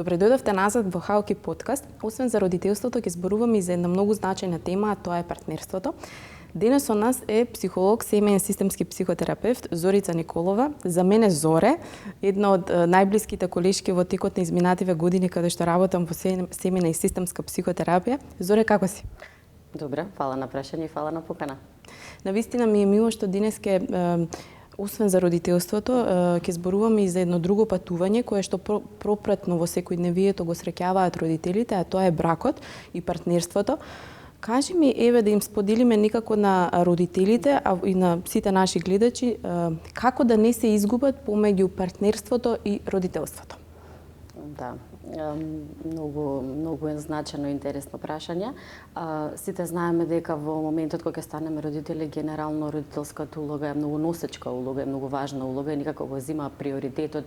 Добре дојдовте назад во Хаоки подкаст. Освен за родителството, ќе зборуваме и за една многу значајна тема, а тоа е партнерството. Денес со нас е психолог, семеен системски психотерапевт Зорица Николова. За мене Зоре, една од најблиските колешки во текот на изминативе години каде што работам во семеена и системска психотерапија. Зоре, како си? Добре, фала на прашање и фала на покана. Навистина ми е мило што денеска освен за родителството, ќе зборуваме и за едно друго патување кое што пропратно во секојдневието го среќаваат родителите, а тоа е бракот и партнерството. Кажи ми, еве, да им споделиме некако на родителите, а и на сите наши гледачи, како да не се изгубат помеѓу партнерството и родителството? Да, многу е значено и интересно прашање. Сите знаеме дека во моментот кога ќе станеме родители, генерално родителската улога е многу носечка улога, е многу важна улога и никако го зема приоритетот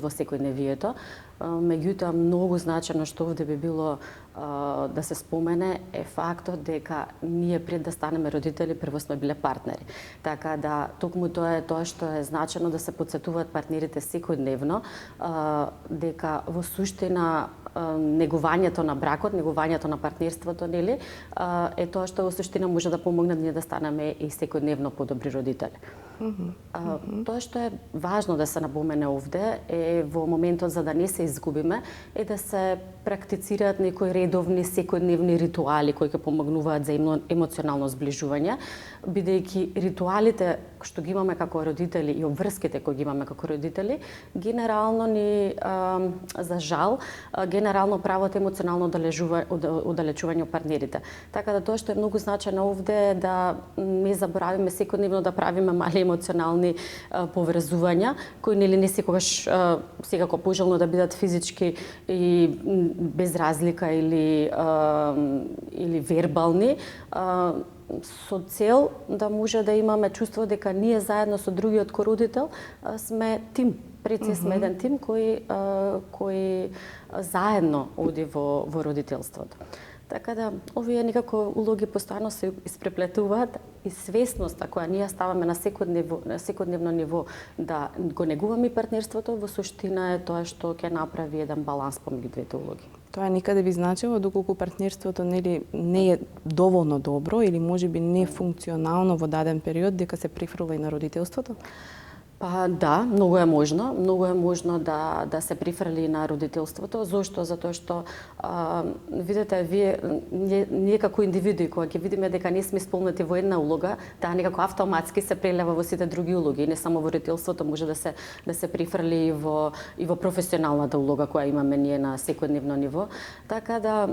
во секојдневието. Меѓутоа, многу значено што овде би било да се спомене е фактот дека ние пред да станеме родители прво сме биле партнери. Така да токму тоа е тоа што е значено да се потсетуваат партнерите секојдневно, дека во суштина негувањето на бракот, негувањето на партнерството, нели, е тоа што во суштина може да помогне ние да станеме и секојдневно подобри родители. Тоа што е важно да се напомене овде е во моментот за да не се изгубиме е да се практицираат некои редовни секојдневни ритуали кои ќе помогнуваат за емоционално зближување, бидејќи ритуалите што ги имаме како родители и обврските кои ги имаме како родители, генерално за жал, генерално прават емоционално оддалечување од партнерите. Така да тоа што е многу значено овде е да не заборавиме секојдневно да правиме мали емоционални поврзувања, кои нели не секогаш секако пожелно да бидат физички и без разлика или вербални, со цел да може да имаме чувство дека ние заедно со другиот кородител сме тим. Преци сме еден тим кој заедно оди во родителството. Така да, овие некако улоги постојано се испреплетуваат и свесноста која ние ставаме на секојдневно ниво да го негуваме партнерството, во суштина е тоа што ќе направи еден баланс помеѓу двете улоги. Тоа никаде би значило доколку партнерството не е доволно добро или можеби не функционално во даден период дека се префрла и на родителството? Па да, многу е можно да се прифрли на родителството. Зошто? Затоа што видете, ние како индивиди кога ќе видиме дека не сме исполнети во една улога, таа некако автоматски се прелева во сите други улоги, не само во родителството, може да се прифрли и во професионалната улога која имаме ние на секојдневно ниво. Така да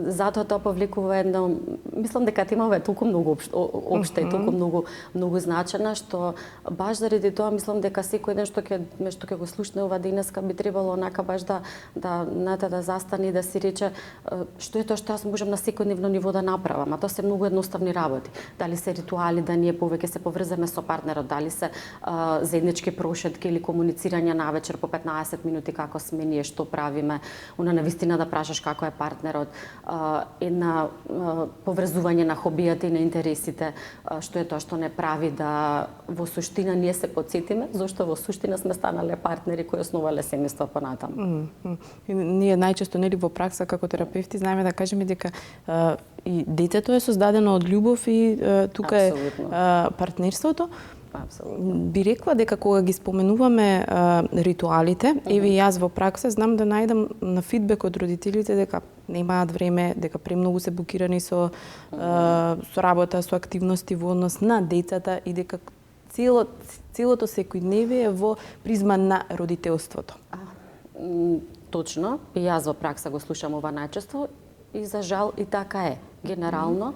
затоа тоа повлекува едно, мислам дека темава е толку многу општа и толку многу значена што баш заради тоа мислам дека секој ден што ќе го слушне ова денеска би требало онака баш да застане и да си рече што е тоа што јас можам на секојдневно ниво да направам, а тоа се многу едноставни работи. Дали се ритуали да ние повеќе се поврзаме со партнерот, дали се заеднички прошетки или комуницирање навечер по 15 минути како сме ние, што правиме, навистина да прашаш како е партнерот, една поврзување на хобијата и на интересите, што е тоа што не прави да во суштина ние се потсетиме, зашто во суштина сме станале партнери кои основале семејство понатаму. Ние најчесто нели во пракса како терапевти знаеме да кажеме дека и детето е создадено од љубов и тука е партнерството. Апсолутно. Би рекла дека кога ги споменуваме ритуалите, еве јас во пракса знам да најдам на фидбек од родителите дека немаат време, дека премногу се блокирани со работа, со активности во однос на децата и дека целото секојдневие е во призма на родителството. Точно, и јас во пракса го слушам ова најчесто и за жал и така е. Генерално,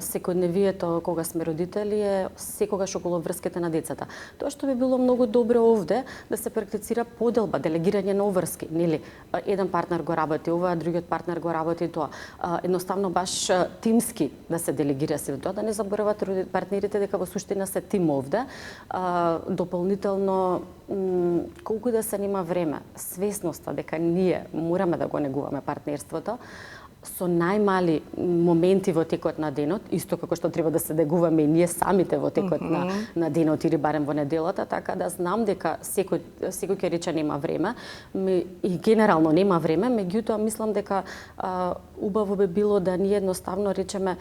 секојдневието кога сме родители е секогаш околу врските на децата. Тоа што би било многу добро овде да се практицира поделба, делегирање на обврски, нели? Еден партнер го работи ова, другиот партнер го работи тоа. Едноставно баш тимски да се делегира се тоа, да не заборават партнерите дека во суштина се тим овде. Дополнително колку да се нема време, свесноста дека ние мораме да го негуваме партнерството, со најмали моменти во текот на денот, исто како што треба да се дегуваме и ние самите во текот на денот или барем во неделата, така да знам дека секој ќе рече нема време, и генерално нема време, меѓутоа мислам дека убаво би било да ние едноставно речеме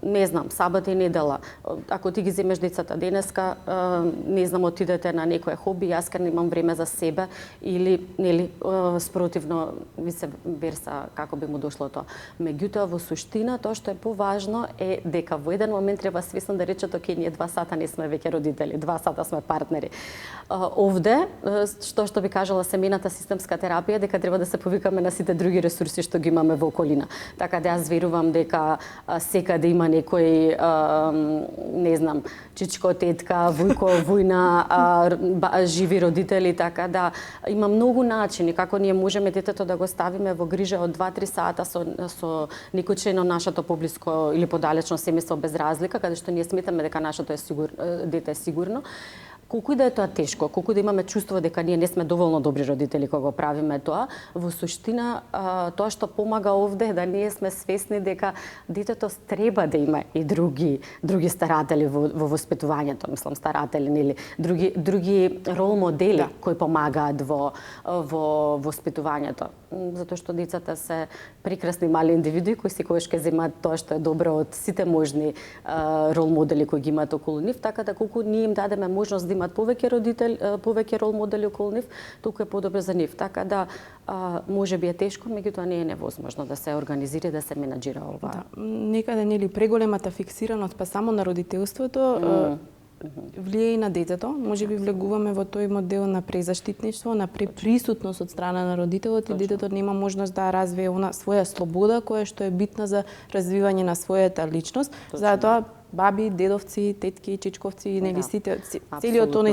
не знам, сабота и недела, ако ти ги земеш децата денеска, не знам, отидете на некое хоби, јас ке немам време за себе, или нели спротивно вице верса, како би му дошло тоа. Меѓутоа во суштина тоа што е поважно е дека во еден момент треба свесно да речат оке, ние 2 сата не сме веќе родители, 2 сата сме партнери. Овде што би кажала семејната системска терапија, дека треба да се повикаме на сите други ресурси што ги имаме во околина. Така да јас верувам дека секаде има некој не знам, чичко, тетка, вујко, вујна, живи родители, така да има многу начини како ние можеме детето да го ставиме во грижа од 2-3 сата со некој член од нашето поблиско или подалечно семејство без разлика, каде што ние сметаме дека нашето дете е сигурно. Колку и да е тоа тешко, колку да имаме чувство дека ние не сме доволно добри родители кога го правиме тоа, во суштина тоа што помага овде е да ние сме свесни дека детето треба да има и други старатели во воспитувањето, мислам старатели или други рол модели кои помагаат во воспитувањето, затоа што децата се прекрасни мали индивиди кои секогаш ќе земат тоа што е добро од сите можни рол модели кои ги имаат околу нив, така да колку ние им дадеме можност да имат повеќе рол модели околу нив, толку е подобро за нив. Така да може би е тешко, меѓутоа не е невозможно да се организира и да се менаџира ова. Да, некаде нели преголемата фиксираност па само на родителството влие и на детето. Може би влегуваме во тој модел на презаштитништво, на преприсутност од страна на родителот и детето нема можност да развие она своја слобода која што е битна за развивање на својата личност. Затоа баби, дедовци, тетки, чичковци, нели сите целиот тој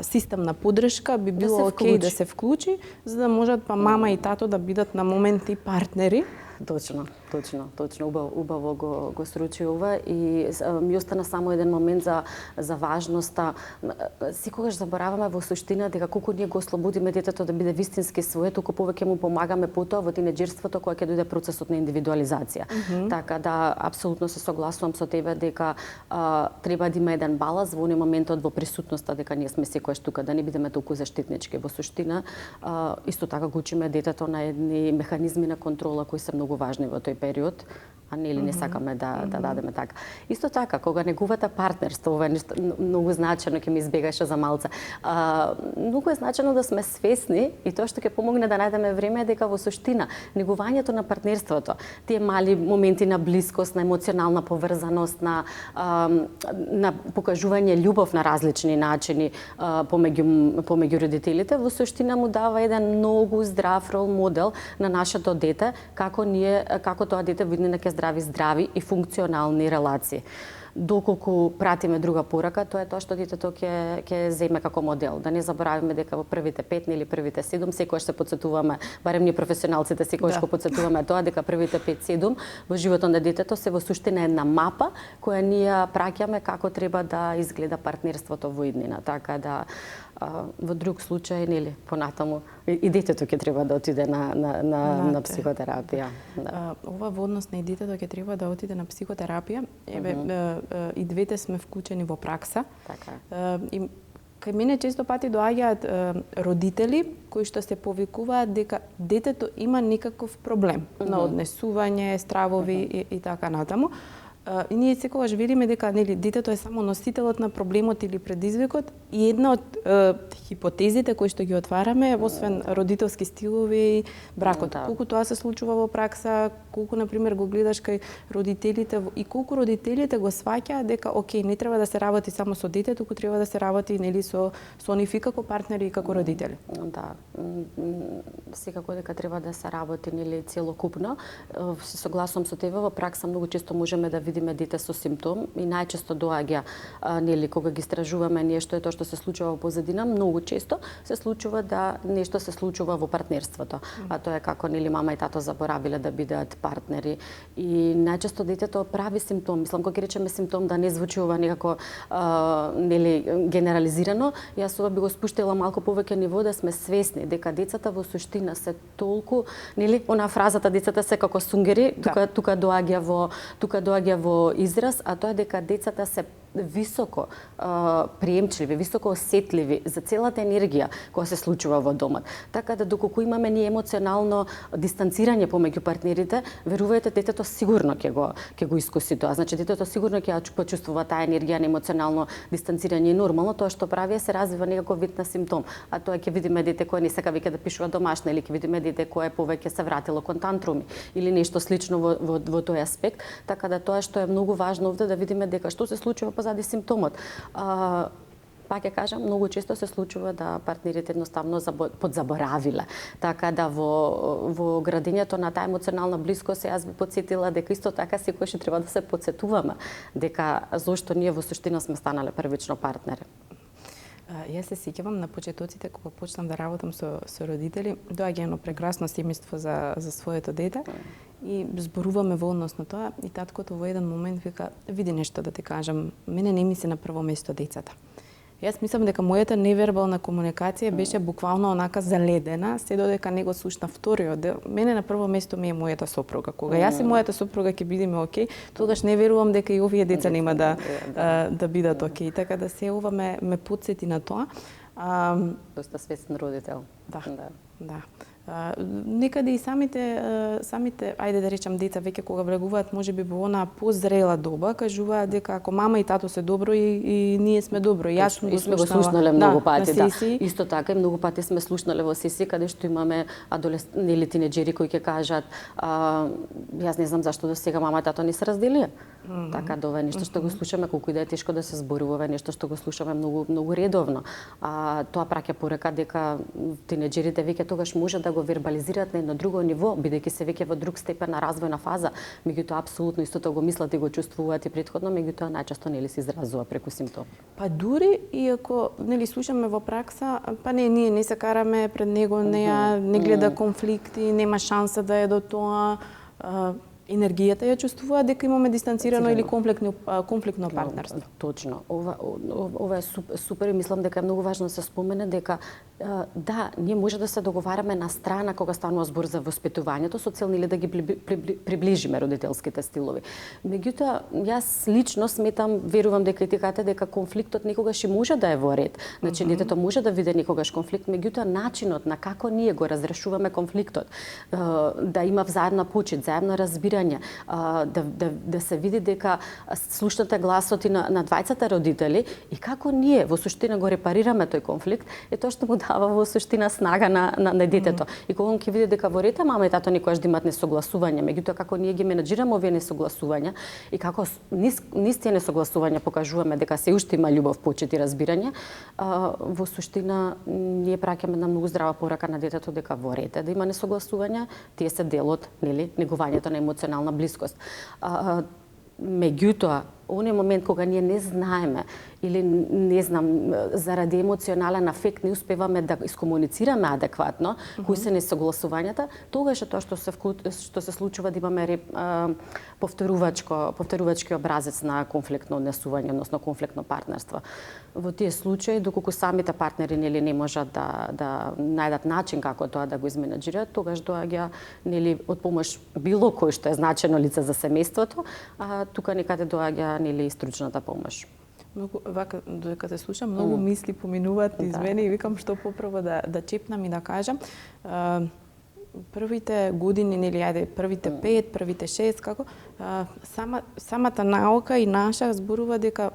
систем на поддршка би било окей да се вклучи, за да можат па мама и тато да бидат на моменти партнери. Точно. Убаво го сручи ова и ми остана само еден момент за важноста. Секогаш забораваме во суштина дека колку ние го ослободиме детето да биде вистински свое, толку повеќе му помагаме потоа во тинеџерството кога ќе дојде процесот на индивидуализација. Така да апсолутно се согласувам со тебе дека треба да има еден баланс во оној моментот во присутноста дека ние сме секогаш тука, да не бидеме толку заштитнички. Во суштина исто така го учиме детето на едни механизми на контрола кои се многу важни во тој период, а нели не сакаме да дадеме така. Исто така, кога неговата партнерство, ова е нешто многу значено, ќе ми избегаше за малце. Многу е значено да сме свесни и тоа што ќе помогне да најдеме време е дека во суштина негувањето на партнерството, тие мали моменти на блискост, на емоционална поврзаност, на покажување љубов на различни начини помеѓу родителите, во суштина му дава еден многу здрав рол модел на нашето дете, како тоа дете видне ќе здрави и функционални релации. Доколку пратиме друга порака, тоа е тоа што детето ќе земе како модел. Да не заборавиме дека во првите 5 или првите 7 секогаш се потсетуваме, барем ние професионалците секогаш го потсетуваме тоа дека првите 5-7 во животот на детето се во суштина една мапа која ние праќаме како треба да изгледа партнерството во иднина. Така да во друг случај, нели, понатаму и детето ќе треба да отиде на психотерапија. Ова во однос на и детето ќе треба да отиде на психотерапија. И двете сме вклучени во пракса. Така. И кај мене често пати доаѓаат родители кои што се повикуваат дека детето има некаков проблем на однесување, стравови и така натаму. И ние секогаш велиме дека нели детето е само носителот на проблемот или предизвикот и една од хипотезите кои што ги отвараме освен родителски стилови и бракот. Колку тоа се случува во пракса, колку на пример го гледаш кај родителите и колку родителите го сваќаат дека окей, не треба да се работи само со детето, туку треба да се работи нели со нив и како партнери и како родители. Да. Секако дека треба да се работи нели целокупно. Се согласувам со тебе, во пракса многу често можеме да видиме дете со симптом и најчесто доаѓа нели кога ги истражуваме ние што е тоа што се случува во позадина, многу често се случува да нешто се случува во партнерството. А тоа е како нели мама и тато заборавиле да бидат партнери и најчесто детето прави симптом. Мислам кога ќе речеме симптом да не звучи ова некако нели генерализирано, јас ова би го спуштила малку повеќе ниво да сме свесни дека децата во суштина се толку нели она фразата децата се како сунгери, тука доаѓа во израз, а тоа е дека децата се високо приемчливи, високо осетливи за целата енергија која се случува во домот. Така да доколку имаме ние емоционално дистанцирање помеѓу партнерите, верувајте детето сигурно ќе го искуси тоа. Значи детето сигурно ќе почувствува таа енергија на емоционално дистанцирање и нормално тоа што прави се развива некаков вид на симптом. А тоа ќе видиме дете кое не сака веќе да пишува домашно или ќе видиме дете кое повеќе се вратило кон тантруми или нешто слично во тој аспект. Така да тоа што е многу важно овде да видиме дека што се случува позади симптомот. Пак ќе кажам, многу често се случува да партнерите едноставно подзаборавиле. Така да во градењето на таа емоционална блискост јас би потсетила дека исто така секогаш треба да се потсетуваме дека зошто ние во суштина сме станале првично партнери. Јас се сеќавам на почетоците кога почнав да работам со родители, доаѓа едно прекрасно семејство за своето дете и зборуваме во однос на тоа и таткото во еден момент вика: "Види нешто да ти кажам, мене не ми се на прво место децата." Јас мислам дека мојата невербална комуникација беше буквално онака заледена, се додека не го слушна вториот дел. Мене на прво место ми е мојата сопруга. Кога јас и мојата сопруга ќе бидеме окей, тогаш не верувам дека и овие деца нема да бидат окей. Така да се ова ме потсети на тоа. Доста свесен родител. Да. Некаде и самите ајде да речам деца веќе кога влегуваат можеби во она позрела доба кажуваат дека ако мама и тато се добро и ние сме добро. Јас сме го слушнале многу пати, да. Исто така и многу пати сме слушнале во сесија каде што имаме или тинеџери кои ќе кажат јас не знам зашто до сега мама и тато не се разделија. Така да ова е нешто што го слушаме колку и да е тешко да се зборува, нешто што го слушаме многу редовно. Тоа праќа порека дека тинеџерите веќе тогаш може да го вербализираат на едно друго ниво, бидејќи се веќе во друг степен на развојна фаза. Меѓутоа апсолутно истото го мислат и го чувствуваат и претходно, меѓутоа најчесто нели се изразува преку симптоми. Па дури и ако нели слушаме во пракса, па ние не се караме пред него, не гледа конфликти, нема шанса да е до тоа. Енергијата ја чувствува дека имаме дистанцирано или конфликтно партнерство. Точно. Ова е супер и мислам дека е многу важно да се спомене дека да, ние може да се договараме на страна кога станува збор за воспитувањето со цел или да ги приближиме родителските стилови. Меѓутоа, јас лично сметам, верувам дека и ти кажете дека конфликтот некогаш и може да е во ред. Значи детето може да види некогаш конфликт, меѓутоа начинот на како ние го разрешуваме конфликтот, да има взаемна почит, заедно разбирање, да се види дека слушнате гласот и на двајцата родители и како ние во суштина го репарираме тој конфликт, е тоа што му дава во суштина снага на детето. И кога он ќе види дека во ред мама и тато никогаш да имат несогласување, меѓутоа како ние ги менаџираме овие несогласувања и како низ тие несогласувања покажуваме дека се уште има љубов, почит и разбирање, во суштина ние праќаме на многу здрава порака на детето дека во ред е да има несогласувања, тие се дел од негувањето на емоционална блискост. Меѓутоа, оној момент кога ние не знаеме или не знам заради емоционален афект не успеваме да искомуницираме адекватно кои се несогласувањата, тогаш е тоа што се случува да имаме повторувачки образец на конфликтно однесување, односно конфликтно партнерство. Во тие случаи, доколку самите партнери нели не можат да најдат начин како тоа да го изменаџираат, тогаш доаѓа нели од помош било кој што е значено лице за семејството, а тука некаде доаѓа нели стручната помош. Многу вака додека се слушам, многу мисли поминуваат низ мене и викам што поправо да чепнам и да кажам. Првите години, нели ајде, првите 5, првите 6, како самата наука и наша зборува дека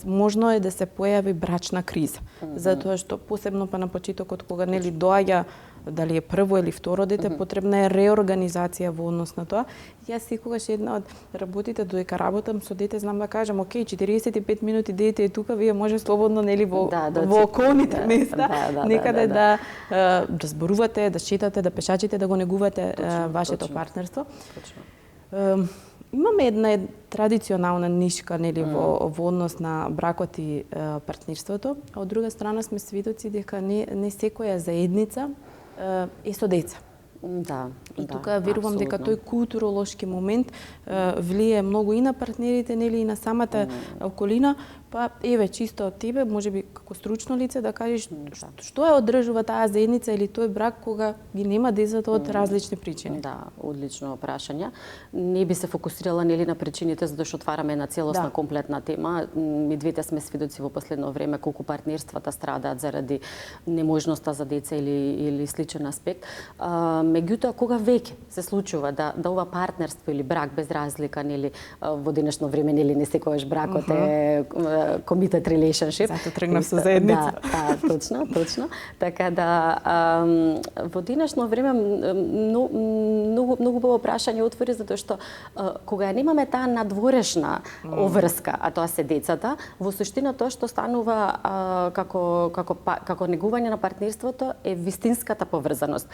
можно е да се појави брачна криза. Затоа што посебно па на почетокот кога нели доаѓа дали е прво или второ дете, потребна е реорганизација во однос на тоа. Јас секогаш една од работите додека работам со дете знам да кажам, окей, 45 минути дете е тука, вие може слободно нели во околните места некаде да зборувате, да шетате, да пешачите, да го негувате вашето партнерство. Имаме една традиционална нишка нели во однос на бракот и партнерството, а од друга страна сме свидоци дека не секоја заедница е со деца. Да, и тука верувам дека тој културолошки момент влие многу и на партнерите, нели, и на самата околина, па еве чисто од тебе, можеби како стручно лице да кажеш што е одржува таа заедница или тој брак кога ги нема децата од различни причини. Да, одлично прашање. Не би се фокусирала нели на причините затоа што отвараме една целосна комплетна тема. Ми двете сме свидоци во последно време колку партнерствата страдаат заради неможноста за деца или сличен аспект. Меѓутоа кога веќе се случува да ова партнерство или брак без разлика нели во денешно време нели не секогаш бракот е committed relationship. Зато тргнав со заедница. Да, точно. Така да во денешно време многу убаво прашање отвори затоа што кога немаме таа надворешна обврска, а тоа се децата, во суштина тоа што станува како негување на партнерството е вистинската поврзаност.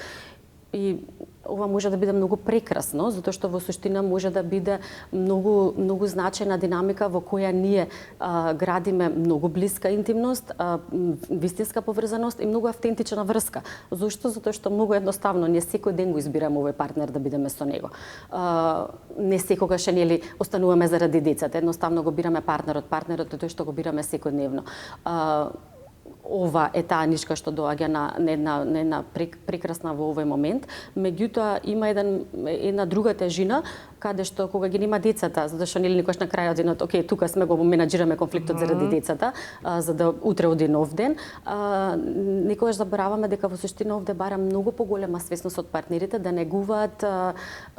И ова може да биде многу прекрасно, затоа што во суштина може да биде многу значајна динамика во која ние градиме многу блиска интимност, вистинска поврзаност и многу автентична врска. Зошто? Затоа што многу едноставно ние секој ден го избираме овој партнер да бидеме со него. Не секогаш нели остануваме заради децата, едноставно го бираме партнерот е тој што го бираме секојдневно. Ова е таа нишка што доаѓа на една прекрасна во овој момент. Меѓутоа има една друга тежина каде што кога ги нема децата, затоа што нели никош на крајот денот, окей, тука сме го менаџираме конфликтот заради децата, за да утре оди нов ден, никогаш забораваме дека во суштина овде бара многу поголема свесност од партнерите да негуваат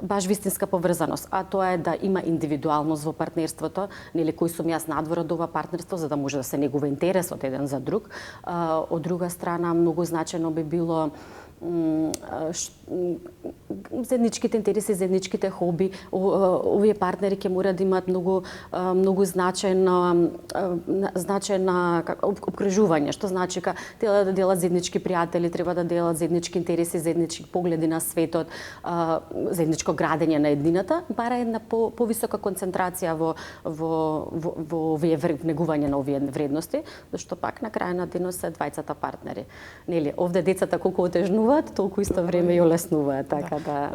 баш вистинска поврзаност, а тоа е да има индивидуалност во партнерството, нели кој сум јас надвор од ова партнерство за да може да се негува интересот еден за друг. Од друга страна, многу значајно би било заедничките интереси, заедничките хоби. Овие партнери ќе мора да имаат многу значајно обкружување, што значи треба да делат заеднички пријатели, треба да делат заеднички интереси, заеднички погледи на светот, заедничко градење на еднината, бара една повисока концентрација во овие негување на овие вредности, зашто пак на крај на денот се двајцата партнери. Нели, овде децата колку отежнуваат, толку исто време и олеснуваат, така да.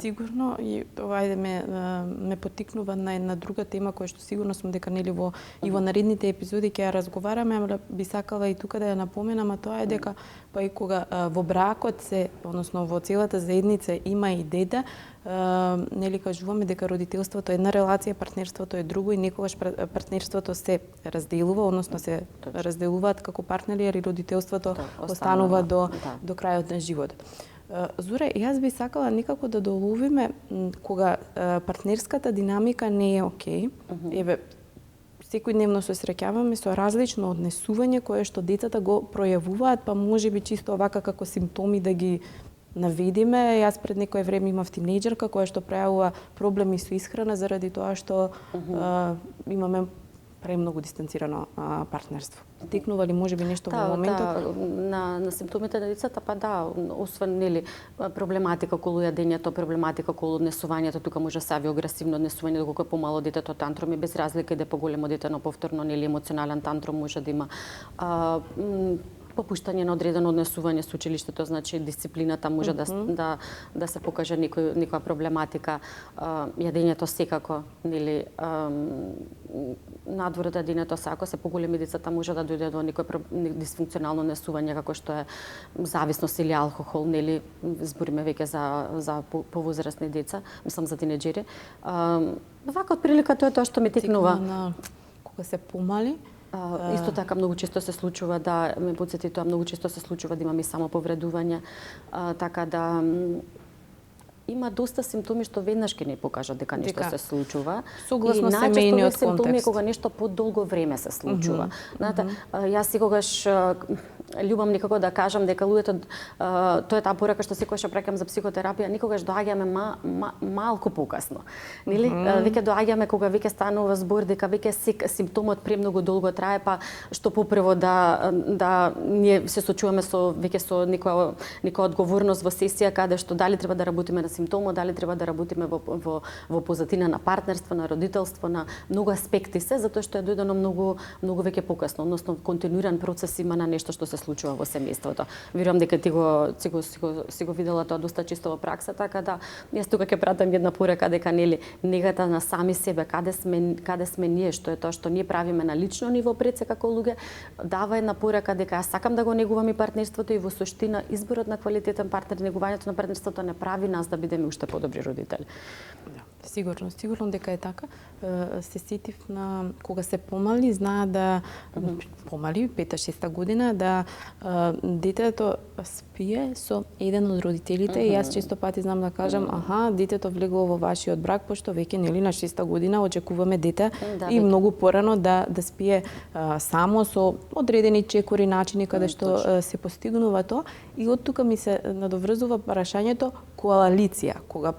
Сигурно и ова ме поттикнува на една друга тема која што сигурно сум дека нели во наредните епизоди ќе ја разговараме, ама би сакала и тука да ја напоменам, а тоа е дека па и кога во бракот односно во целата заедница има и дете, нели кажуваме дека родителството е една релација, партнерството е друго и некогаш партнерството се разделува, односно се разделуваат како партнери, а родителството останува до крајот на животот. Зуре, јас би сакала некако да доловиме кога партнерската динамика не е окей. Еве, секојдневно се среќаваме со различно однесување кое што децата го пројавуваат, па можеби чисто овака како симптоми да ги наведиме. Јас пред некое време имав тинејџерка која што пројавува проблеми со исхрана заради тоа што имаме премногу дистанцирано партнерство. Текнува ли можеби нешто во моментот? На симптомите на децата, па да, освен нели проблематика околу јадењето, проблематика околу однесувањето, тука може се јави агресивно однесување, доколку е помало детето тантруми, без разлика и да е поголемо дете, но повторно нели емоционален тантрум може да има. Попуштање на одредено однесување со училиштето, значи дисциплината може да се покаже некоја проблематика, јадењето секако, нели надвор од јадењето ако се поголеми децата може да дојде до некој дисфункционално однесување како што е зависност или алкохол, нели збориме веќе за повозрасни деца, мислам за тинеџери. Вака од прилика тоа е тоа што ми текнува. Кога се помали, исто така многу често се случува да ме потсети тоа, многу често се случува да имаме само повредување, така да има доста симптоми што веднаш ќе не покажат дека нешто се случува. Согласно семејниот контекст. Симптоми кога нешто подолго време се случува. Знаете, јас секогаш љубам некако да кажам дека луѓето, тоа е таа порака што секогаш ја праќам за психотерапија, никогаш доаѓаме малку покасно. Нели? Веќе доаѓаме кога веќе станува збор дека веќе симптомот премногу долго трае, па што попрво да ние се сочуваме со некоја одговорност во сесија каде што дали треба да работиме на симптомот, дали треба да работиме во позадина на партнерство, на родителство, на многу аспекти се, затоа што е дојдено многу веќе покасно, односно континуиран процес има на нешто што се случува во семејството. Верувам дека ти си го видела тоа доста често во пракса, така да јас тука ќе пратам една порека дека нели негата на сами себе, каде сме ние, што е тоа што ние правиме на лично ниво пред се како луѓе, дава една порека дека јас сакам да го негувам и партнерството и во суштина изборот на квалитетен партнер, негувањето на партнерството не прави нас да бидеме уште подобри родители. Сигурно дека е така. Се сетив на кога се помали, знаа да помали 5-6 година да детето спие со еден од родителите и јас често пати знам да кажам, детето влегло во вашиот брак пошто веќе нели на 6 година очекуваме дете и многу порано да спие само со одредени чекори начини каде што се постигнува тоа и од тука ми се надоврзува прашањето коалиција, кога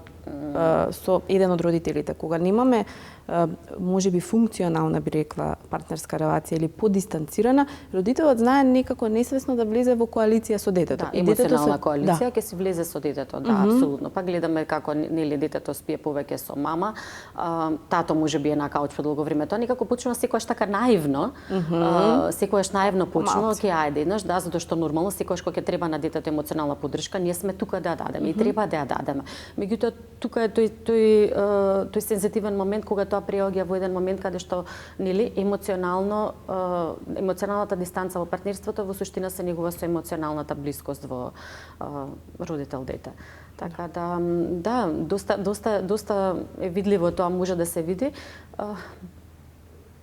со еден од родителите, кога немаме можеби функционална, би рекла, партнерска релација или подистанцирана, родителот знае некако несвесно да влезе во коалиција со детето. Да, емоционална коалиција ќе се влезе со детето, да, апсолутно. Па гледаме како нели детето спие повеќе со мама, тато можеби е на кауч по долго време. Тоа некако почнува секогаш така наивно, секогаш наивно почнува, ќе ајде еднаш, да, затоа што нормално секогаш кога ќе треба на детето емоционална поддршка, ние сме тука да ја дадеме и треба да ја дадеме. Меѓутоа тука е тој сензитивен момент кога тоа преоѓа во еден момент каде што нели емоционалната дистанца во партнерството во суштина се негува со емоционалната блискост во родител дете. Така да, доста е видливо тоа, може да се види.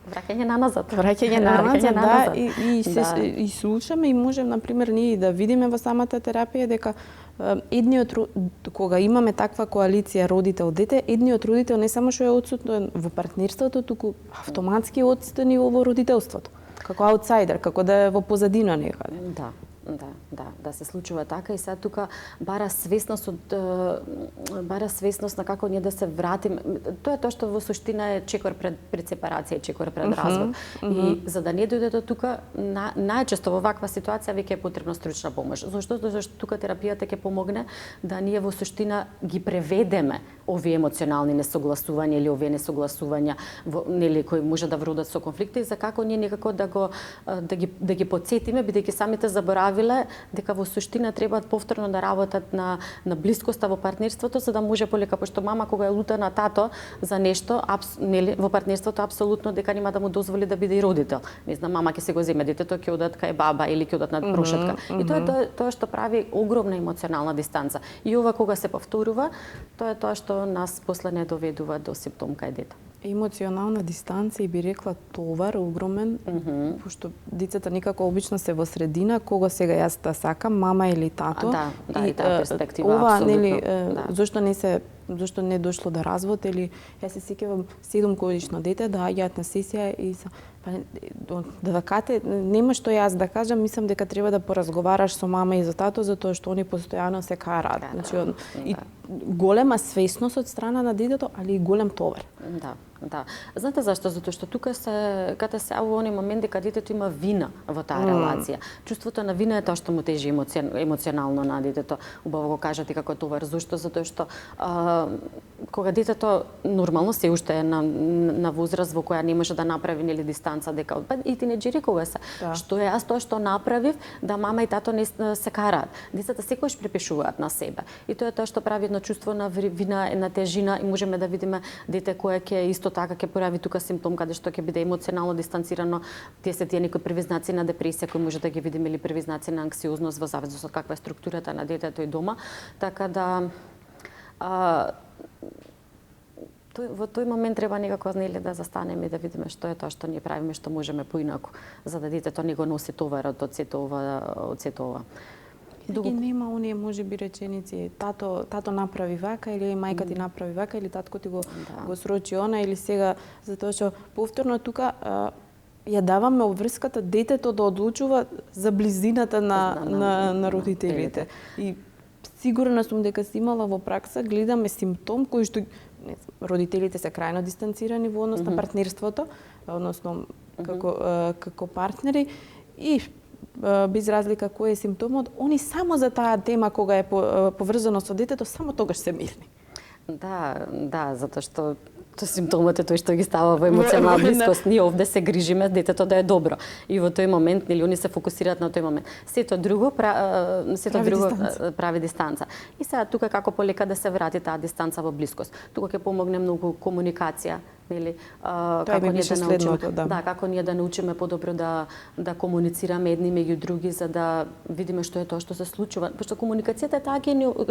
Враќање на назад, да, и слушаме и можем на пример ние да видиме во самата терапија дека кога имаме таква коалиција родител-дете, едниот родител не само што е отсутен во партнерството, туку автоматски е отсутен и во родителството, како аутсайдер, како да е во позадина некаде. Да се случува така и сега тука бара свесност на како ние да се вратиме. Тоа е тоа што во суштина е чекор пред сепарација, чекор пред развод. И за да не дојде до тука, најчесто во ваква ситуација веќе е потребна стручна помош. Зошто тука терапијата ќе помогне да ние во суштина ги преведеме овие емоционални несогласувања или овие несогласувања нели кои може да вродат со конфликти, за како ние некако да ги потсетиме, бидејќи самите заборавиле дека во суштина треба повторно да работат на блискоста во партнерството, за да може полека, пошто мама кога е лута на тато за нешто, нели во партнерството апсолутно дека нема да му дозволи да биде и родител. Не знам, мама ќе се го земе детето, ќе одат кај баба или ќе одат на прошетка. И тоа што прави огромна емоционална дистанца. И ова кога се повторува, тоа е тоа што нас после не доведува до симптом кај дете. Емоционална дистанца и би рекла товар огромен, пошто децата никако обично се во средина, кога сега јас да сакам, мама или тато. И таа перспектива ова, апсолутно. Нели, зошто не дошло до развод или јас се сеќавам 7-годишно дете доаѓаат на сесија и да вакате, нема што јас да кажам, мислам дека треба да поразговараш со мама и за тато, затоа што они постојано се караат. Значи, и голема свесност од страна на детето, али и голем товар. Да. Знаете зашто? Затоа што тука каде се во оној момент дека детето има вина во таа релација. Чувството на вина е тоа што му тежи емоционално на детето. Убаво го кажате како товар. Зошто? Затоа што кога детето нормално се уште е на возраст во која не може да направи нели дистанца дека и тинеџери кога се. Што е јас тоа што направив да мама и тато не се караат. Децата секогаш припишуваат на себе. И тоа е тоа што прави едно чувство на вина, на тежина и можеме да видиме дете кое ќе исто така ќе појави тука симптом каде што ќе биде емоционално дистанцирано. Тие некои први знаци на депресија кои може да ги видиме или први знаци на анксиозност во зависност од каква е структурата на детето и дома. Така да во тој момент треба некако нели да застанеме и да видиме што е тоа што ние правиме, што можеме поинаку, за да детето не го носи товарот од сето ова. И нема оние можеби реченици тато направи вака или мајка ти направи вака или татко ти го срочи она или сега, затоа што повторно тука ја даваме обврската детето да одлучува за близината на родителите. И сигурна сум дека си имала во пракса, гледаме симптом кој што родителите се крајно дистанцирани во однос на партнерството, односно како партнери и без разлика кој е симптомот, они само за таа тема кога е поврзано со детето, само тогаш се мирни. Да, затоа што симптомот е тој што ги става во емоционална блискост. Ние овде се грижиме детето да е добро. И во тој момент, нели, они се фокусираат на тој момент. Сето друго прави дистанца. И сега тука како полека да се врати таа дистанца во блискост. Тука ќе помогне многу комуникација, нели, како ние да научиме, како ние да научиме подобро да комуницираме едни меѓу други за да видиме што е тоа што се случува. Пошто комуникацијата е таа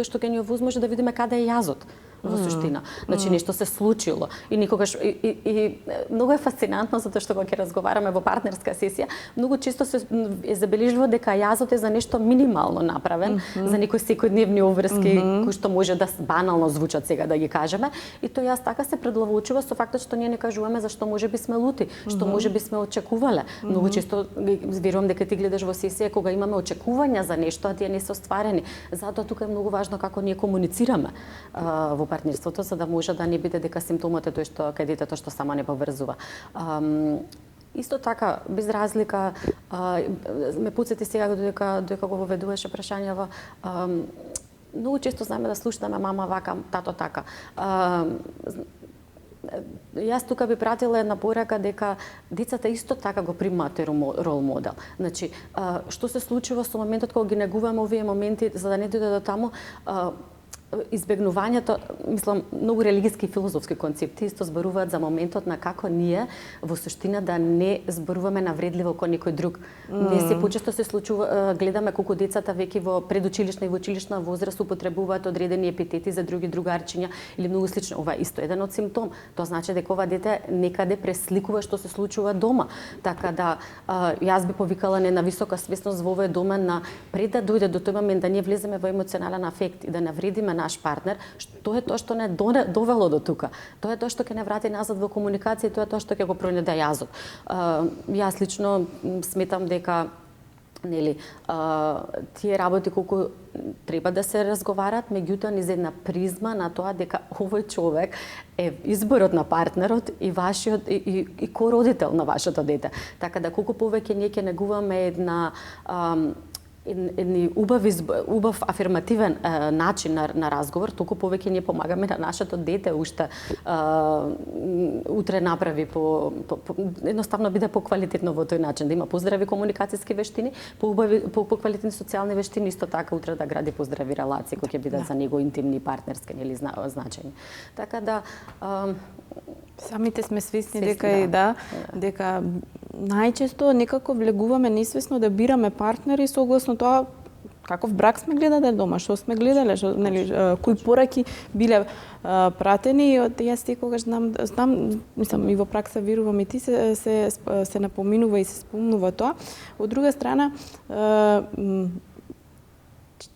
што ќе ни овозможи да видиме каде е јазот во суштина. Значи нешто се случило и никогаш и многу е фасцинантно затоа што кога ќе разговараме во партнерска сесија, многу често се е забележливо дека јазот е за нешто минимално направен, за некои секојдневни обврски кои што може да банално звучат сега да ги кажеме, и тоа јас така се предловучува со фактот што ние не кажуваме зашто можеби сме лути, што можеби сме очекувале. Многу често верувам дека ти гледаш во сесија кога имаме очекувања за нешто, а тие не се остварени. Затоа тука е многу важно како ние комуницираме во партнерството, за да може да не биде дека симптомот е тој што кај детето што само не поврзува. Исто така, без разлика, ме потсети сега додека го воведуваше прашањава, многу често знаеме да слушаме мама вака, тато така. Јас тука би пратила една порака дека децата исто така го примаат рол модел. Значи, што се случува со моментот кога ги негуваме овие моменти за да не дојде до таму, избегнувањето, мислам, многу религиски и филозофски концепти исто зборуваат за моментот на како ние во суштина да не зборуваме навредливо кон некој друг. Не се почесто се случува, гледаме колку децата веќе во предучилишна и во училишна возраст употребуваат одредени епитети за други другарчиња или многу слично. Ова е исто еден од симптом. Тоа значи дека ова дете некаде пресликува што се случува дома. Така да јас би повикала не на висока свесност во овој домен на пред да дојде до тој момент да ние влеземе во емоционален афект и да навредиме наш партнер, тоа е тоа што не довело до тука. Тоа е тоа што ќе не врати назад во комуникација, тоа е тоа што ќе го пронајде јазот. Јас лично сметам дека нели тие работи колку треба да се разговарат, меѓутоа низ една призма на тоа дека овој човек е изборот на партнерот и вашиот и кородител на вашето дете. Така да колку повеќе ние ќе негуваме една убав афирмативен начин на разговор, толку повеќе ние помагаме на нашето дете уште утре направи едноставно биде поквалитетно во тој начин, да има поздрави комуникацијски вештини, поквалитетни социјални вештини, исто така утре да гради поздрави релации кои ќе бидат за него интимни, партнерски или значајни. Така да самите сме свесни дека дека најчесто некако влегуваме несвесно да бираме партнери согласно тоа каков брак сме гледале дома, што сме гледале, нели кои пораки биле пратени. Јас секогаш знам, мислам и во пракса верувам и ти се напоминува и се спомнува тоа. Од друга страна,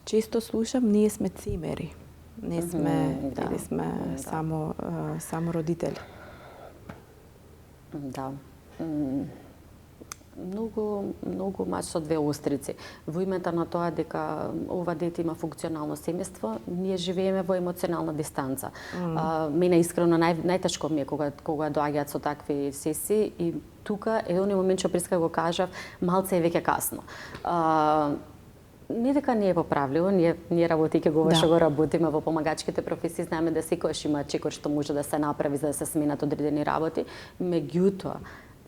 често слушам, ние сме цимери. Не сме, или сме само родители. Да. Многу мач со две острици. Во името на тоа дека ова дете има функционално семејство, ние живееме во емоционална дистанца. Мене искрено најтешко ми е кога доаѓаат со такви сесии и тука е оној момент што преска го кажав, малце е веќе касно. Не дека не е поправливо, ние работејќи го што го работиме во помагачките професии, знаеме да секојаш има чекор што може да се направи за да се сменат одредени работи, меѓутоа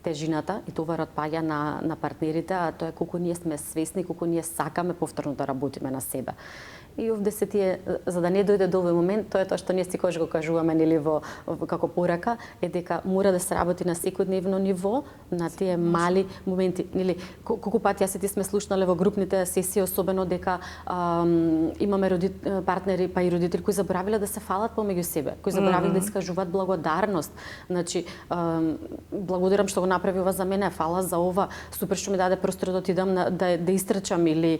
тежината и товарот паѓа на партнерите, а тоа е колку ние сме свесни, колку ние сакаме повторно да работиме на себе. И овде се тие, за да не дојде до овој момент, тоа е тоа што ние секогаш го кажуваме нели како порака, е дека мора да се работи на секојдневно ниво, на тие мали моменти, нели колку пати јас и ти сме слушнале во групните сесии, особено дека имаме партнери па и родители кои заборавиле да се фалат помеѓу себе, кои заборавиле да искажуваат благодарност. Значи благодарам што го направи ова за мене, фала за ова, супер што ми даде простор да отидам да истрчам или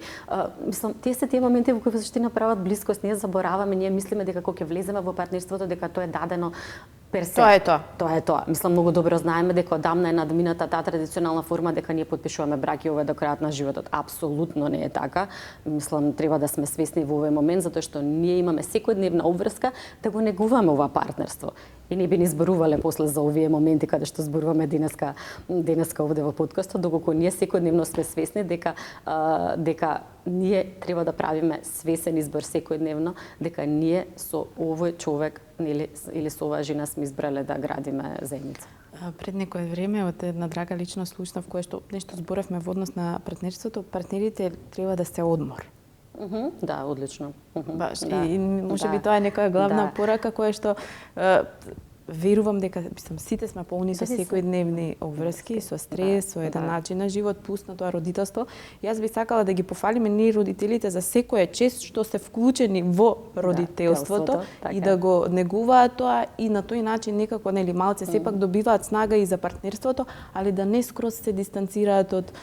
мислам тие се тие моменти во кои направат блискост, ние забораваме, ние мислиме дека кога ќе влеземе во партнерството дека тоа е дадено персе. Тоа е тоа. Тоа е тоа. Мислам, многу добро знаеме дека одамна е надмината таа традиционална форма дека ние потпишуваме браки овој до крајот на животот. Апсолутно не е така. Мислам, треба да сме свесни во овој момент, затоа што ние имаме секојдневна обврска да го негуваме ова партнерство. И не би ни зборувале после за овие моменти каде што зборуваме денеска овде во подкастот, доколку ние секојдневно сме свесни дека ние треба да правиме свесен избор секојдневно, дека ние со овој човек или со оваа жена сме избрале да градиме заедница. Пред некое време од една драга личност слушнав кое што нешто зборевме во однос на партнерството, партнерите треба да се одмор. Да, одлично. Баш, да, и можеби тоа е некоја главна порака која што верувам дека сите сме полни со секојдневни обврски, со стрес, со еден начин на живот, плюс на тоа родителство. Јас би сакала да ги пофалиме ние родителите за секоја чест што се вклучени во родителството и да го негуваат тоа и на тој начин некако малце сепак добиваат снага и за партнерството, али да не скроз се дистанцираат од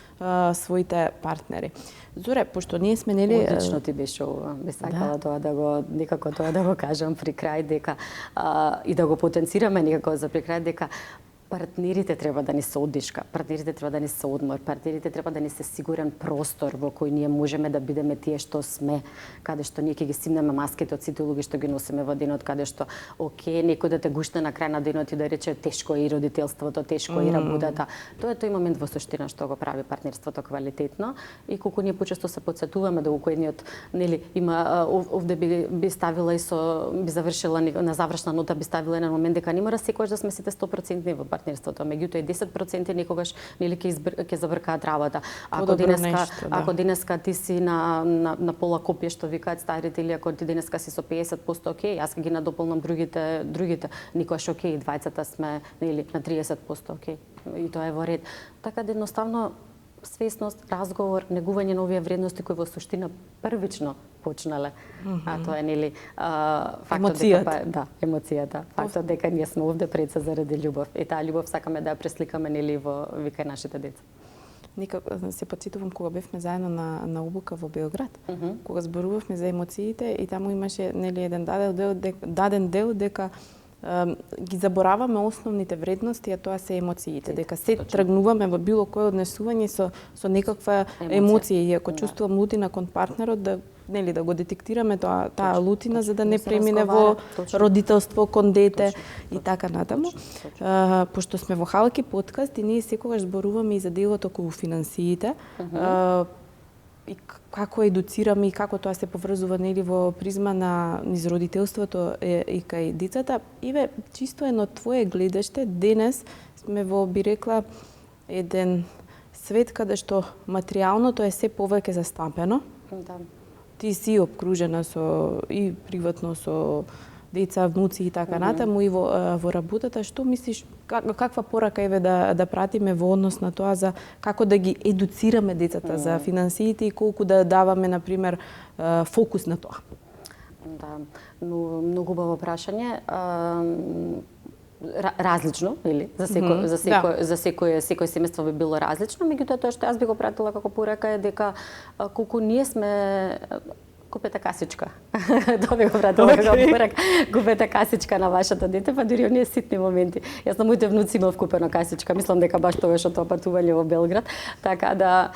своите партнери. Зоре, пошто ние сме одлично ти беше ова. Би сакала тоа да го некако тоа да го кажам при крај дека и да го потенцираме некако за при крај дека партнерите треба да ни се оддишка, партнерите треба да ни се одмор, партнерите треба да ни се сигурен простор во кој ние можеме да бидеме тие што сме, каде што ние ќе ги симнеме маските од сите улоги што ги носиме во денот, каде што некој да те гушне на крај на денот и да рече тешко е и родителството, тешко е и работата. Тоа е тој момент во суштина што го прави партнерството квалитетно и колку ние почесто се потсетуваме да едниот има овде би ставила и би завршила на завршна нота би ставила еден момент дека не мора секогаш да сме сите 100% во партнерството, меѓутоа и 10% некогаш ќе забркаат работа. Ако денеска ти си на пола копие што викаат старите, или ако ти денеска си со 50% окей, јас ќе ги надополнам другите, никогаш окей, двајцата сме на 30% окей. И тоа е во ред. Така да едноставно свесност, разговор, негување на овие вредности кои во суштина првично почнале. А тоа е фактот дека емоцијата, фактот дека ние сме овде пред се заради љубов. И таа љубов сакаме да ја пресликаме во вика нашите деца. Никако се потсетувам кога бевме заедно на обука во Белград, кога зборувавме за емоциите и таму имаше еден даден дел дека ги забораваме основните вредности, а тоа се емоциите, дека се тргнуваме во било кој однесување со некаква емоција и ако чувствувам лутина кон партнерот да го детектираме таа лутина за да не премине во родителство кон дете и така натаму. Пошто сме во Халки подкаст и ние секогаш зборуваме и за делот околу финансиите, и како едуцираме и како тоа се поврзува во призма низ родителството и кај децата. Иве, чисто едно твое гледаште, денес сме во, би рекла, еден свет каде што материјалното е се повеќе застапено. Да. Ти си обкружена и приватно со деца, внуци и така натаму и во работата. Што мислиш, каква порака еве да пратиме во однос на тоа за како да ги едуцираме децата за финансиите и колку да даваме, например, фокус на тоа? Да, многу убаво прашање. Различно, или за секој семејство би било различно, меѓутоа тоа што јас би го пратила како порака е дека колку ние сме купете касичка. Тоа би го пратила како порака. Купете касичка на вашето дете, па дури оние ситни моменти. Јас на моите внуци имав купена касичка. Мислам дека баш тоа што патување во Белград. Така да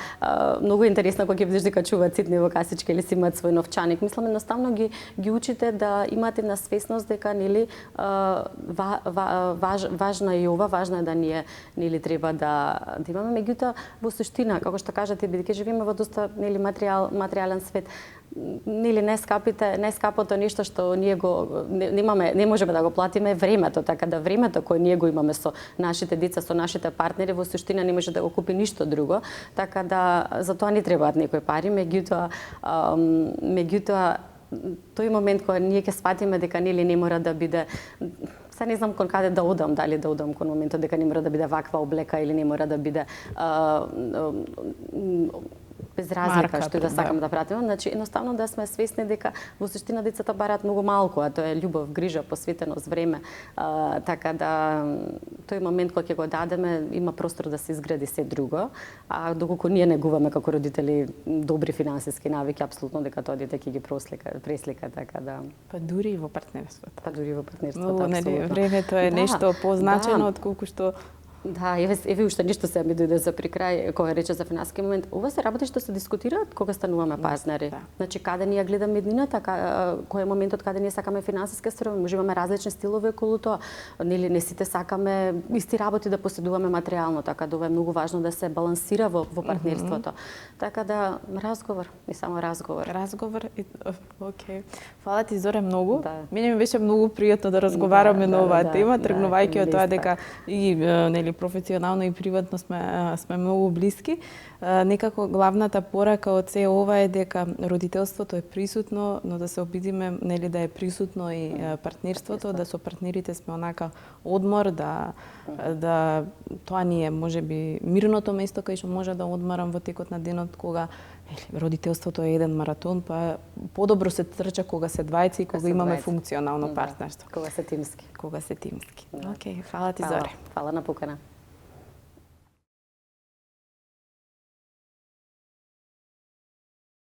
многу интересно кога ќе видиш дека чуваат ситни во касичка или си имаат свој новчаник. Мислам едноставно ги учите да имате на свесност дека важна е ова, важно е да ние треба да имаме, меѓутоа во суштина, како што кажате, бидејќи живееме во доста материјален свет, најскапото нешто што ние не можеме да го платиме времето, така да времето кое ние го имаме со нашите деца, со нашите партнери, во суштина не може да го купи ништо друго, така да за тоа не требаат некои пари, меѓутоа тој момент кога ние ќе сватиме дека не мора да биде, се не знам кон каде да одам, дали да одам кон моментот дека не мора да биде ваква облека или не мора да биде без разлика марка, што и да сакаме да пратиме, значи едноставно да сме свесни дека во суштина децата бараат многу малку, а тоа е љубов, грижа, посветеност, време, така да тој момент кога ќе го дадеме има простор да се изгради се друго, а доколку ние негуваме како родители добри финансиски навики, апсолутно дека тоа дете ќе ги преслика, така да. Па дури и во партнерството. Па дури во партнерството, апсолутно. Времето е нешто позначено отколку што Да, еве уште нешто се ми дојде за при крај, кога рече за финансиски момент. Ова се работи што се дискутираат кога стануваме партнери. Да. Значи, каде ние гледаме еднината, кој е моментот каде ние сакаме финансиски строеви, може имаме различни стилови околу тоа. Нели не сите сакаме исти работи да поседуваме материјално, така да ова е многу важно да се балансира во партнерството. Така да разговор, и само разговор. Разговор, окей. Фала ти, Зоре, многу. Да. Мене ми беше многу пријатно да разговараме на оваа тема, тргнувајќи од тоа дека и нели професионално и приватно сме многу блиски. Некако главната порака од се ова е дека родителството е присутно, но да се обидиме нели да е присутно и партнерството, да со партнерите сме онака одмор, да тоа ни е можеби мирното место кај што може да одмарам во текот на денот, кога родителството е еден маратон, па подобро се трча кога се двајца и кога имаме функционално партнерство. Кога се тимски. Океј, фала ти, Зоре. Фала на покана.